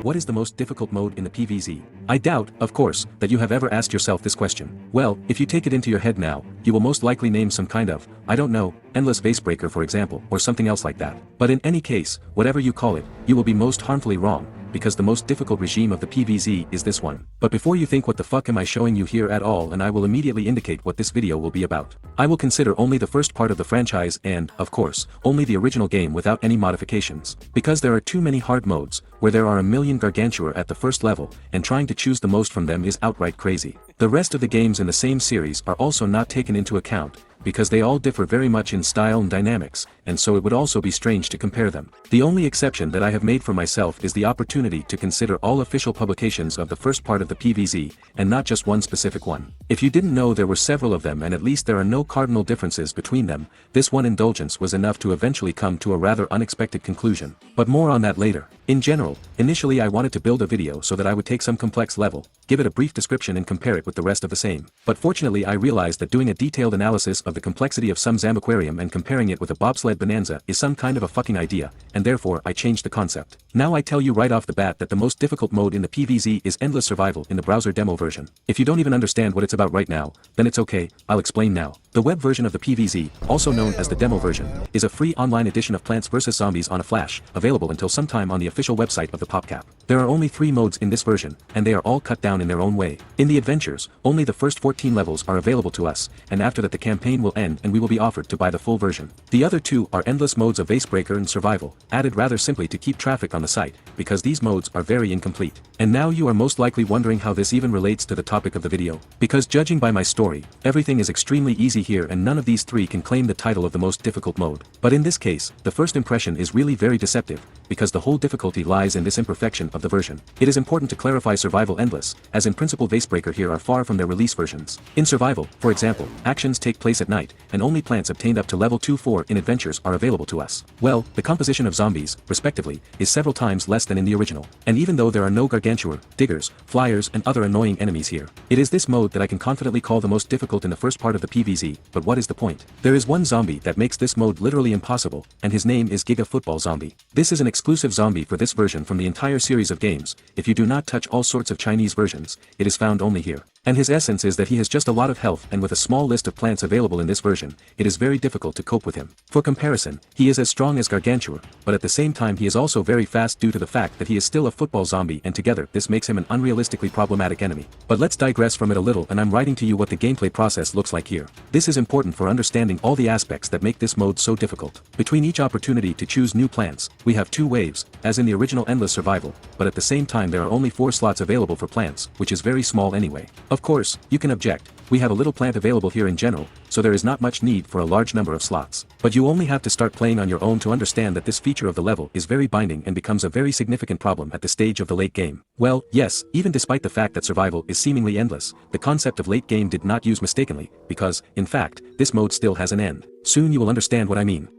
what is the most difficult mode in the PvZ? I doubt, of course, that you have ever asked yourself this question. Well, if you take it into your head now, you will most likely name some kind of, I don't know, endless vasebreaker for example, or something else like that. But in any case, whatever you call it, you will be most harmfully wrong, because the most difficult regime of the PvZ is this one. But before you think what the fuck am I showing you here at all, and I will immediately indicate what this video will be about. I will consider only the first part of the franchise and, of course, only the original game without any modifications. Because there are too many hard modes, where there are a million gargantua at the first level, and trying to choose the most from them is outright crazy. The rest of the games in the same series are also not taken into account, because they all differ very much in style and dynamics, and so it would also be strange to compare them. The only exception that I have made for myself is the opportunity to consider all official publications of the first part of the PvZ, and not just one specific one. If you didn't know there were several of them and at least there are no cardinal differences between them, this one indulgence was enough to eventually come to a rather unexpected conclusion. But more on that later. In general, initially I wanted to build a video so that I would take some complex level, give it a brief description and compare it with the rest of the same. But fortunately I realized that doing a detailed analysis of the complexity of some Aquarium and comparing it with a bobsled bonanza is some kind of a fucking idea, and therefore I changed the concept. Now I tell you right off the bat that the most difficult mode in the PvZ is Endless Survival in the browser demo version. If you don't even understand what it's about right now, then it's okay, I'll explain now. The web version of the PvZ, also known as the demo version, is a free online edition of Plants vs Zombies on a flash, available until sometime on the official website of the PopCap. There are only 3 modes in this version, and they are all cut down in their own way. In the adventures, only the first 14 levels are available to us, and after that the campaign will end and we will be offered to buy the full version. The other 2 are endless modes of Vasebreaker and Survival, added rather simply to keep traffic on the site, because these modes are very incomplete. And now you are most likely wondering how this even relates to the topic of the video. Because judging by my story, everything is extremely easy here and none of these 3 can claim the title of the most difficult mode. But in this case, the first impression is really very deceptive, because the whole difficulty lies in this imperfection of the version. It is important to clarify Survival Endless, as in principle Vasebreaker here are far from their release versions. In Survival, for example, actions take place at night, and only plants obtained up to level 2-4 in adventures are available to us. Well, the composition of zombies, respectively, is several times less than in the original. And even though there are no gargantua, diggers, flyers and other annoying enemies here, it is this mode that I can confidently call the most difficult in the first part of the PvZ. But what is the point? There is one zombie that makes this mode literally impossible, and his name is Giga Football Zombie. This is an exclusive zombie for this version from the entire series of games. If you do not touch all sorts of Chinese versions, it is found only here. And his essence is that he has just a lot of health, and with a small list of plants available in this version, it is very difficult to cope with him. For comparison, he is as strong as Gargantua, but at the same time he is also very fast due to the fact that he is still a football zombie, and together this makes him an unrealistically problematic enemy. But let's digress from it a little, and I'm writing to you what the gameplay process looks like here. This is important for understanding all the aspects that make this mode so difficult. Between each opportunity to choose new plants, we have 2 waves, as in the original Endless Survival, but at the same time there are only 4 slots available for plants, which is very small anyway. Of course, you can object, we have a little plant available here in general, so there is not much need for a large number of slots. But you only have to start playing on your own to understand that this feature of the level is very binding and becomes a very significant problem at the stage of the late game. Well, yes, even despite the fact that survival is seemingly endless, the concept of late game did not use mistakenly, because, in fact, this mode still has an end. Soon you will understand what I mean.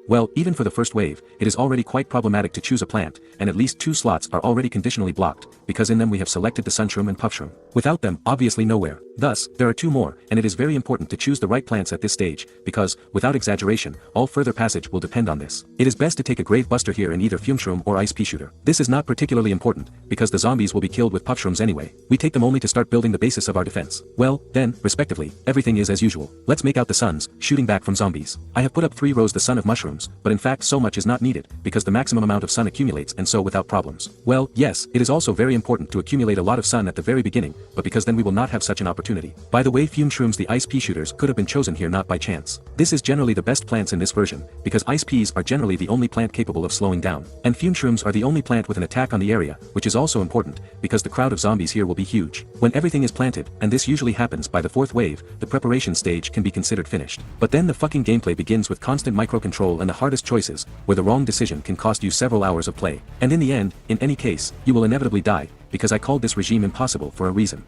Well, even for the first wave, it is already quite problematic to choose a plant, and at least 2 slots are already conditionally blocked, because in them we have selected the sunshroom and puffshroom. Without them, obviously nowhere. Thus, there are 2 more, and it is very important to choose the right plants at this stage, because, without exaggeration, all further passage will depend on this. It is best to take a grave buster here in either fumeshroom or ice pea shooter. This is not particularly important, because the zombies will be killed with puffshrooms anyway. We take them only to start building the basis of our defense. Well, then, respectively, everything is as usual. Let's make out the suns, shooting back from zombies. I have put up 3 rows the sun of mushrooms, but in fact so much is not needed, because the maximum amount of sun accumulates and so without problems. Well, yes, it is also very important to accumulate a lot of sun at the very beginning, but because then we will not have such an opportunity. By the way, fume shrooms, the ice pea shooters, could have been chosen here not by chance. This is generally the best plants in this version, because ice peas are generally the only plant capable of slowing down. And fume shrooms are the only plant with an attack on the area, which is also important, because the crowd of zombies here will be huge. When everything is planted, and this usually happens by the 4th wave, the preparation stage can be considered finished. But then the fucking gameplay begins with constant microcontrol and the hardest choices, where the wrong decision can cost you several hours of play. And in the end, in any case, you will inevitably die, because I called this regime impossible for a reason.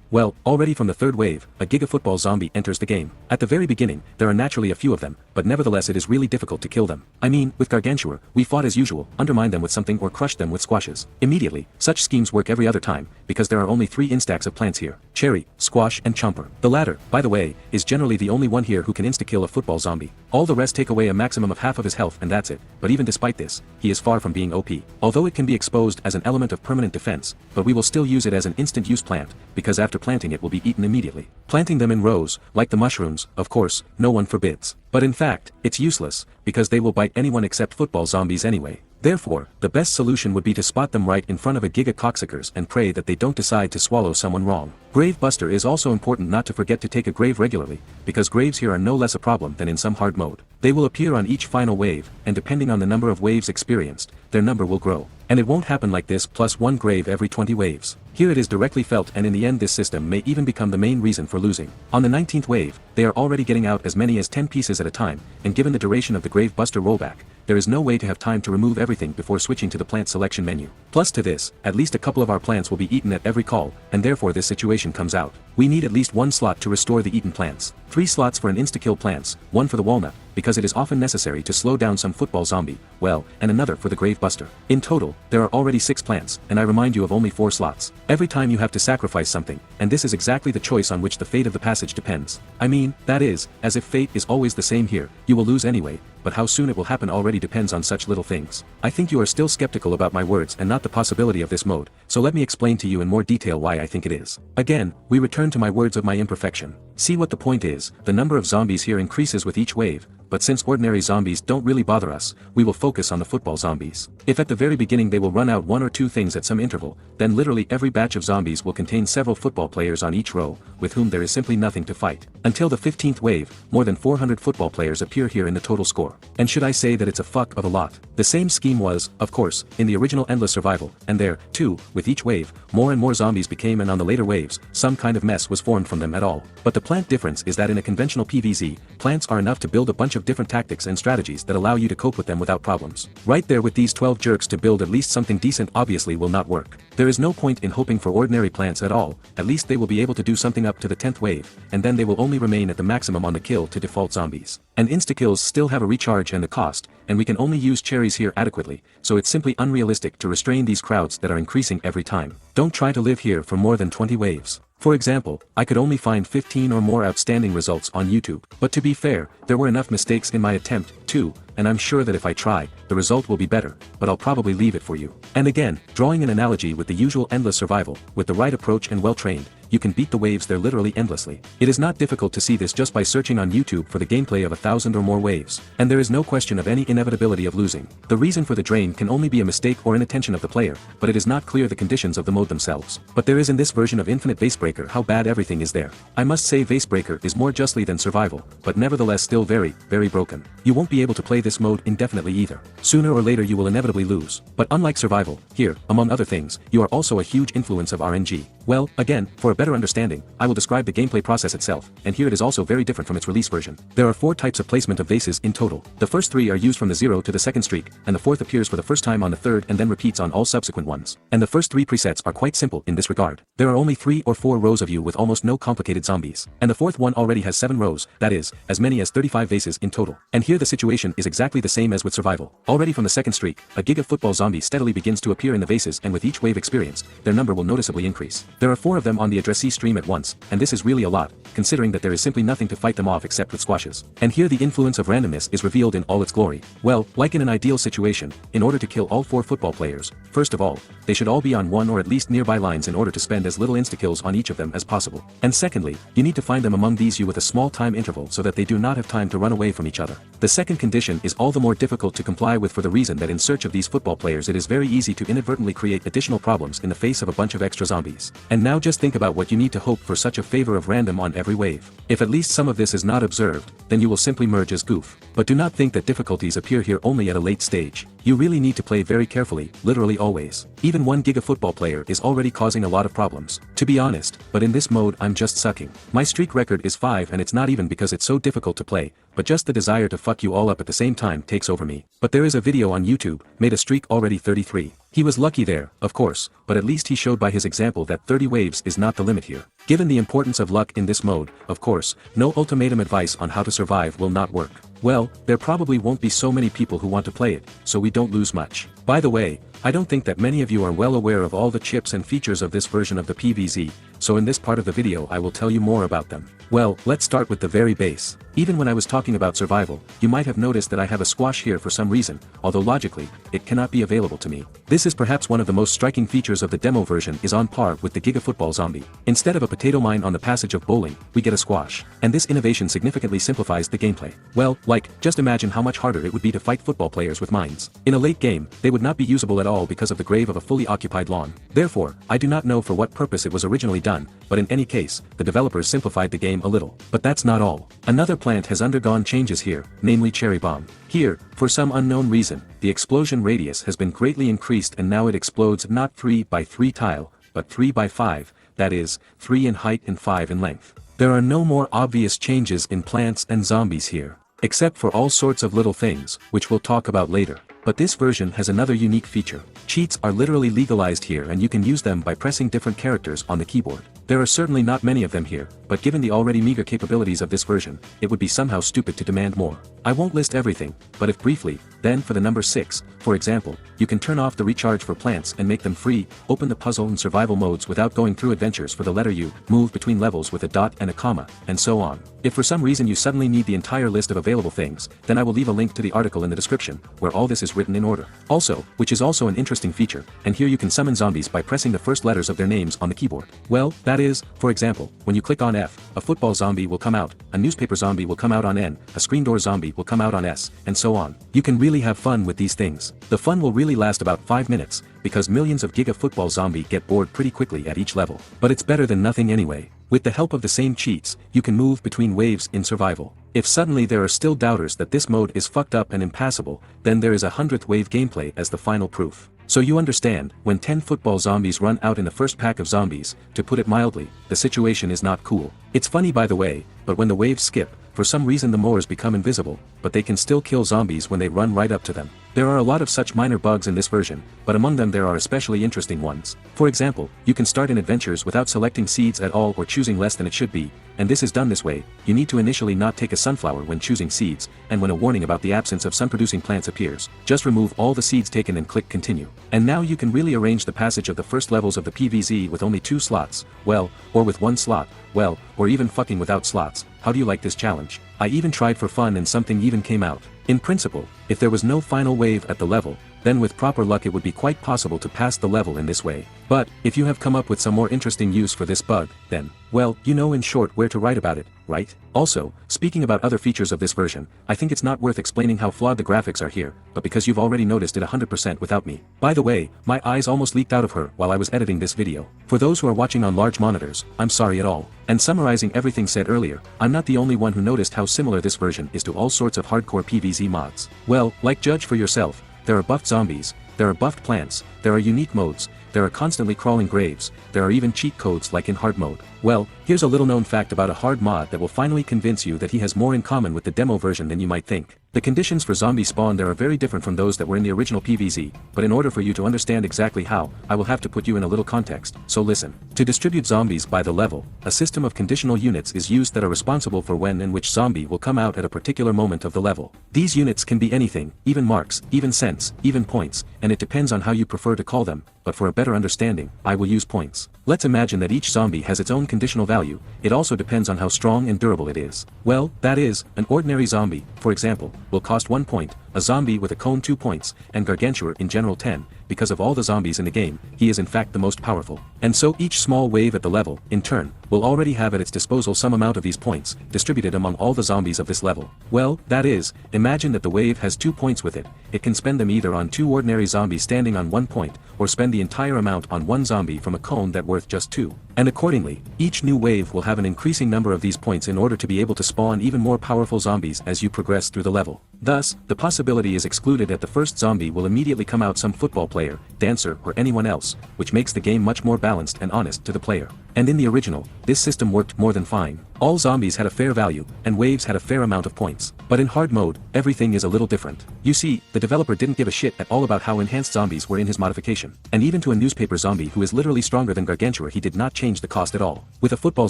Well, already from the 3rd wave, a Giga Football Zombie enters the game. At the very beginning, there are naturally a few of them, but nevertheless it is really difficult to kill them. I mean, with Gargantua, we fought as usual, undermined them with something or crushed them with squashes. Immediately, such schemes work every other time, because there are only 3 instacks of plants here: cherry, squash and chomper. The latter, by the way, is generally the only one here who can insta-kill a football zombie. All the rest take away a maximum of half of his health and that's it, but even despite this, he is far from being OP. Although it can be exposed as an element of permanent defense, but we will still use it as an instant use plant, because after planting it will be eaten immediately. Planting them in rows, like the mushrooms, of course, no one forbids. But in fact, it's useless, because they will bite anyone except football zombies anyway. Therefore, the best solution would be to spot them right in front of a giga cocksuckers and pray that they don't decide to swallow someone wrong. Grave Buster is also important, not to forget to take a grave regularly, because graves here are no less a problem than in some hard mode. They will appear on each final wave, and depending on the number of waves experienced, their number will grow. And it won't happen like this plus 1 grave every 20 waves. Here it is directly felt, and in the end this system may even become the main reason for losing. On the 19th wave, they are already getting out as many as 10 pieces at a time, and given the duration of the Grave Buster rollback, there is no way to have time to remove everything before switching to the plant selection menu. Plus to this, at least a couple of our plants will be eaten at every call, and therefore this situation comes out. We need at least 1 slot to restore the eaten plants. 3 slots for an insta-kill plants, 1 for the walnut, because it is often necessary to slow down some football zombie, well, and another for the Grave Buster. In total, there are already 6 plants, and I remind you of only 4 slots. Every time you have to sacrifice something, and this is exactly the choice on which the fate of the passage depends. I mean, that is, as if fate is always the same here, you will lose anyway, but how soon it will happen already depends on such little things. I think you are still skeptical about my words and not the possibility of this mode, so let me explain to you in more detail why I think it is. Again, we return to my words of my imperfection. See what the point is: the number of zombies here increases with each wave, but since ordinary zombies don't really bother us, we will focus on the football zombies. If at the very beginning they will run out 1 or 2 things at some interval, then literally every batch of zombies will contain several football players on each row, with whom there is simply nothing to fight. Until the 15th wave, more than 400 football players appear here in the total score. And should I say that it's a fuck of a lot? The same scheme was, of course, in the original Endless Survival, and there, too, with each wave, more and more zombies became, and on the later waves, some kind of mess was formed from them at all. But the plant difference is that in a conventional PvZ, plants are enough to build a bunch of different tactics and strategies that allow you to cope with them without problems. Right there with these 12 jerks to build at least something decent obviously will not work. There is no point in hoping for ordinary plants at all, at least they will be able to do something up to the 10th wave, and then they will only remain at the maximum on the kill to default zombies. And insta-kills still have a recharge and a cost, and we can only use cherries here adequately, so it's simply unrealistic to restrain these crowds that are increasing every time. Don't try to live here for more than 20 waves. For example, I could only find 15 or more outstanding results on YouTube. But to be fair, there were enough mistakes in my attempt, too, and I'm sure that if I try, the result will be better, but I'll probably leave it for you. And again, drawing an analogy with the usual Endless Survival, with the right approach and well-trained, you can beat the waves there literally endlessly. It is not difficult to see this just by searching on YouTube for the gameplay of 1,000 or more waves. And there is no question of any inevitability of losing. The reason for the drain can only be a mistake or inattention of the player, but it is not clear the conditions of the mode themselves. But there is in this version of Infinite Vasebreaker how bad everything is there. I must say Vasebreaker is more justly than Survival, but nevertheless still very, very broken. You won't be able to play this mode indefinitely either. Sooner or later you will inevitably lose. But unlike Survival, here, among other things, you are also a huge influence of RNG. Well, again, for a better understanding, I will describe the gameplay process itself, and here it is also very different from its release version. There are 4 types of placement of vases in total. The first 3 are used from the 0 to the 2nd streak, and the 4th appears for the first time on the 3rd and then repeats on all subsequent ones. And the first 3 presets are quite simple in this regard. There are only 3 or 4 rows of you with almost no complicated zombies. And the 4th one already has 7 rows, that is, as many as 35 vases in total. And here the situation is exactly the same as with Survival. Already from the 2nd streak, a giga football zombie steadily begins to appear in the vases, and with each wave experienced, their number will noticeably increase. There are 4 of them on the addressee stream at once, and this is really a lot, considering that there is simply nothing to fight them off except with squashes. And here the influence of randomness is revealed in all its glory. Well, like in an ideal situation, in order to kill all 4 football players, first of all, they should all be on one or at least nearby lines in order to spend as little insta-kills on each of them as possible. And secondly, you need to find them among these you with a small time interval so that they do not have time to run away from each other. The second condition is all the more difficult to comply with for the reason that in search of these football players it is very easy to inadvertently create additional problems in the face of a bunch of extra zombies. And now just think about what you need to hope for such a favor of random on every wave. If at least some of this is not observed, then you will simply merge as goof. But do not think that difficulties appear here only at a late stage. You really need to play very carefully, literally always. Even 1 giga football player is already causing a lot of problems, to be honest, but in this mode I'm just sucking. My streak record is 5, and it's not even because it's so difficult to play, but just the desire to fuck you all up at the same time takes over me. But there is a video on YouTube, made a streak already 33. He was lucky there, of course, but at least he showed by his example that 30 waves is not the limit here. Given the importance of luck in this mode, of course, no ultimatum advice on how to survive will not work. well, there probably won't be so many people who want to play it, so we don't lose much. By the way, I don't think that many of you are well aware of all the chips and features of this version of the PvZ, so in this part of the video I will tell you more about them. Well, let's start with the very base. Even when I was talking about survival, you might have noticed that I have a squash here for some reason, although logically, it cannot be available to me. This is perhaps one of the most striking features of the demo version is on par with the Giga Football Zombie. Instead of a potato mine on the passage of bowling, we get a squash. And this innovation significantly simplifies the gameplay. Well, just imagine how much harder it would be to fight football players with mines. In a late game, they would not be usable at all because of the grave of a fully occupied lawn. Therefore, I do not know for what purpose it was originally done, but in any case, the developers simplified the game a little. But that's not all. Another plant has undergone changes here, namely Cherry Bomb. Here, for some unknown reason, the explosion radius has been greatly increased and now it explodes not 3 by 3 tile, but 3 by 5, that is, 3 in height and 5 in length. There are no more obvious changes in plants and zombies here, except for all sorts of little things, which we'll talk about later. But this version has another unique feature. Cheats are literally legalized here and you can use them by pressing different characters on the keyboard. There are certainly not many of them here, but given the already meager capabilities of this version, it would be somehow stupid to demand more. I won't list everything, but if briefly, then for the number 6, for example, you can turn off the recharge for plants and make them free, open the puzzle and survival modes without going through adventures for the letter U, move between levels with a dot and a comma, and so on. If for some reason you suddenly need the entire list of available things, then I will leave a link to the article in the description, where all this is written in order. Also, which is also an interesting feature, and here you can summon zombies by pressing the first letters of their names on the keyboard. Well, that is, for example, when you click on F, a football zombie will come out, a newspaper zombie will come out on N, a screen door zombie will come out on S, and so on. You can really have fun with these things. The fun will really last about 5 minutes, because millions of Giga Football Zombie get bored pretty quickly at each level. But it's better than nothing anyway. With the help of the same cheats, you can move between waves in survival. If suddenly there are still doubters that this mode is fucked up and impassable, then there is a 100th wave gameplay as the final proof. So you understand, when 10 football zombies run out in the first pack of zombies, to put it mildly, the situation is not cool. It's funny by the way, but when the waves skip, for some reason the mowers become invisible, but they can still kill zombies when they run right up to them. There are a lot of such minor bugs in this version, but among them there are especially interesting ones. For example, you can start in adventures without selecting seeds at all or choosing less than it should be, and this is done this way. You need to initially not take a sunflower when choosing seeds, and when a warning about the absence of sun-producing plants appears, just remove all the seeds taken and click continue. And now you can really arrange the passage of the first levels of the PvZ with only 2 slots, well, or with 1 slot, well, or even fucking without slots. How do you like this challenge? I even tried for fun and something even came out. In principle, if there was no final wave at the level, then with proper luck it would be quite possible to pass the level in this way. But, if you have come up with some more interesting use for this bug, then, well, you know in short where to write about it, right? Also, speaking about other features of this version, I think it's not worth explaining how flawed the graphics are here, but because you've already noticed it 100% without me. By the way, my eyes almost leaked out of her while I was editing this video. For those who are watching on large monitors, I'm sorry at all. And summarizing everything said earlier, I'm not the only one who noticed how similar this version is to all sorts of hardcore PvZ mods. Well, judge for yourself. There are buffed zombies, there are buffed plants, there are unique modes, there are constantly crawling graves, there are even cheat codes like in hard mode. Well, here's a little known fact about a hard mod that will finally convince you that he has more in common with the demo version than you might think. The conditions for zombie spawn there are very different from those that were in the original PvZ, but in order for you to understand exactly how, I will have to put you in a little context, so listen. To distribute zombies by the level, a system of conditional units is used that are responsible for when and which zombie will come out at a particular moment of the level. These units can be anything, even marks, even cents, even points, and it depends on how you prefer to call them, but for a better understanding, I will use points. Let's imagine that each zombie has its own conditional value. It also depends on how strong and durable it is. Well, that is, an ordinary zombie, for example, will cost 1 point, a zombie with a cone 2 points, and gargantuar in general 10, because of all the zombies in the game, he is in fact the most powerful. And so each small wave at the level, in turn, will already have at its disposal some amount of these points, distributed among all the zombies of this level. Well, that is, imagine that the wave has 2 points with it. It can spend them either on 2 ordinary zombies standing on 1 point, or spend the entire amount on 1 zombie from a cone that worth just 2. And accordingly, each new wave will have an increasing number of these points in order to be able to spawn even more powerful zombies as you progress through the level. Thus, the possibility is excluded that the first zombie will immediately come out some football player, dancer, or anyone else, which makes the game much more balanced and honest to the player. and in the original, this system worked more than fine. All zombies had a fair value, and waves had a fair amount of points. But in hard mode, everything is a little different. You see, the developer didn't give a shit at all about how enhanced zombies were in his modification. And even to a newspaper zombie who is literally stronger than Gargantua, he did not change the cost at all. With a football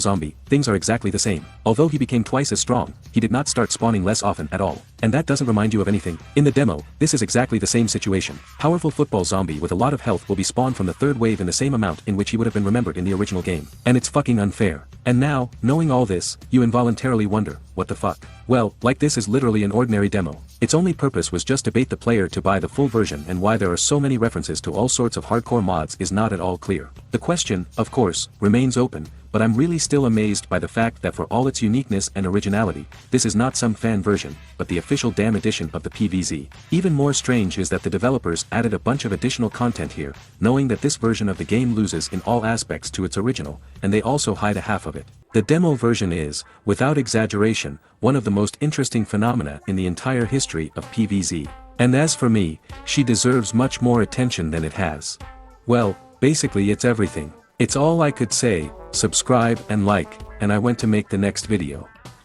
zombie, things are exactly the same. Although he became twice as strong, he did not start spawning less often at all. And that doesn't remind you of anything. In the demo, this is exactly the same situation. Powerful football zombie with a lot of health will be spawned from the third wave in the same amount in which he would have been remembered in the original game. And it's fucking unfair. And now, knowing all this, you involuntarily wonder, what the fuck? Well, like this is literally an ordinary demo. Its only purpose was just to bait the player to buy the full version, and why there are so many references to all sorts of hardcore mods is not at all clear. The question, of course, remains open, but I'm really still amazed by the fact that for all its uniqueness and originality, this is not some fan version, but the official damn edition of the PvZ. Even more strange is that the developers added a bunch of additional content here, knowing that this version of the game loses in all aspects to its original, and they also hide a half of it. The demo version is, without exaggeration, one of the most interesting phenomena in the entire history of PvZ. And as for me, she deserves much more attention than it has. Well, basically it's everything. It's all I could say. Subscribe and like, and I went to make the next video.